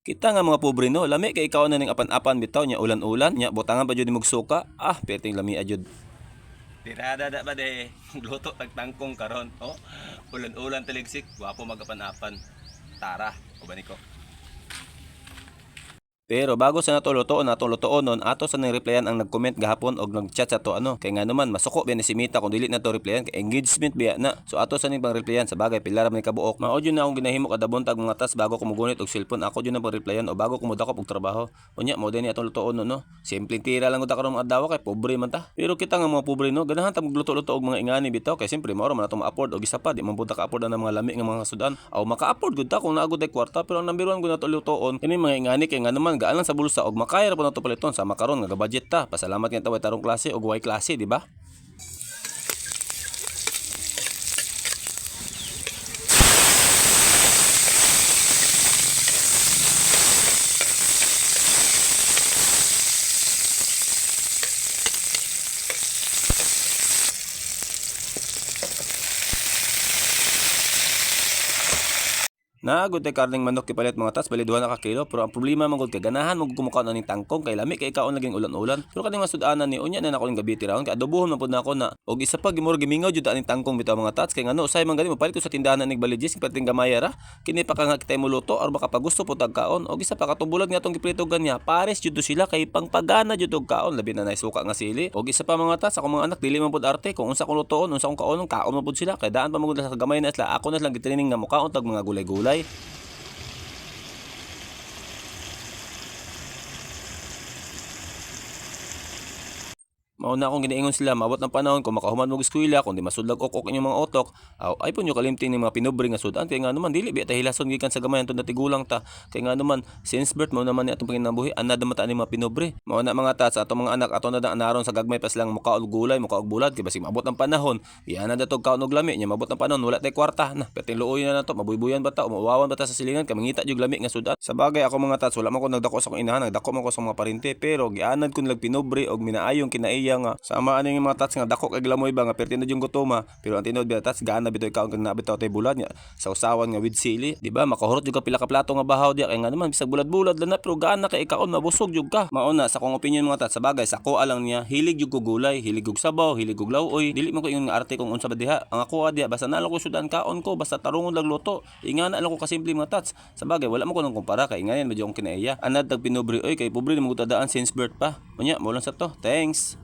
Kita nga mga pobre no, lami kay ikaw na ning apan-apan bitaw nya ulan-ulan nya butangan pa jud ni mugsuka. Perting lami ajud. Tirada da ba de luto tagtangkong karon. Oh, ulan-ulan taligsik, wapo magapan-apan. Tara, ubani ko. Pero bago sa nato lutoon nun, ato sa nang replyan ang nag-comment gahapon og nag-chat sa to kay nga naman masuko ba ni si Mita kung dili na to replyan kay engagement biya na. So ato sa ning pang replyan sa bagay pila ra man ni kabuok. Mao jud na akong ginahimo kada buntag mga tas bago ko mugunit og cellphone ako jud na pang replyan o bago ko mudakop og trabaho. Unya mo din ni atong lutoon no. Simpleng tira lang gud karon mga adlaw kay pobre man ta. Pero kita nga mga pobre no, ganahan ta magluto-luto og mga ingani bitaw kay simpre mao ra man ato ma-afford og isa pa di man pud ka afford ang mga lami nga mga sudan. Aw maka-afford gud ta kung naagod ay kwarta pero ang number 1 gud nato lutoon kini mga ingani kay nga naman gaan lang sa bulsa og makaya ra po nato paliton sa makaron nga budget ta. Pasalamat nga taway tarong klase og way klase, di ba? Naagod tay karning manok kipalit mga tas bali duha na ka kilo pero ang problema man gud kay ganahan mo kumukaon aning tangkong kay lami kay kaon laging ulan-ulan pero kaning masud-anan ni unya na nako ning gabi tirawon kay adobohon man pud nako na og isa pa gimor gimingaw jud aning tangkong bitaw mga tats kay ngano usay man gani mapalit ko sa tindahan ning balijis pating gamaya ra kini pa ka nga kitay muluto or baka pagusto pud tag kaon og isa pa katubulad nga tong giprito ganya pares jud sila kay pangpagana jud og kaon labi na naisuka nga sili og isa pa mga tats ako mga anak dili man pud arte kung unsa kong lutoon unsa kong kaon man pud sila kay daan pa magud sa gamay na sila ako na lang gitraining nga mukaon tag mga gulay-gulay. Mao na akong giniingon sila maabot ng panahon kung makahuman mo og eskwela kung di masudlag ok inyong mga otok ay po nyo kalimting ni mga pinobre nga sudan kay nga naman dili biya ta hilason gikan sa gamay anton natigulang ta kay nga naman since birth mao naman ni atong panginabuhi anad man ta ni mga pinobre mao na mga tats atong mga anak ato na anaron sa gagmay pas lang mukaog gulay mukaog bulad kay basig maabot ng panahon iya na datog kaon og lami nya maabot ng panahon wala tay kwarta na perting luoy na nato mabuybuyan ba ta umuwawan ba ta sa silingan kay mangita jud lami nga sudan sa bagay ako mga tats wala man ko nagdako sa akong inahan nagdako man ko sa mga parente pero gianad kun lag pinobre og minaayong kinaiya nga sama ani mga tats nga dako kay glamoy ba nga perti na jung gutoma pero ang tinud biya tats gaana bitoy kaon kag nabitaw tay bulad nya sa usawan nga with sili di ba makahurot jud ka pila ka plato nga bahaw diya kay nga naman bisag bulad-bulad lang na pero gaana kay kaon mabusog jud ka mao na sa kong opinion mga tats sa bagay sa ko alang niya hilig jud ko gulay hilig og sabaw hilig og lawoy dili man ko ingon nga arte kung unsa ba diha ang ako diha basta na lang ko sudan kaon ko basta tarungon lag luto ingana lang ko kasimple mga tats sa bagay wala mo ko nang kumpara kay ngayon medyo akong kinaiya anad tag pinobre oy kay pobre mo gutadaan since birth pa unya mo lang sa to thanks.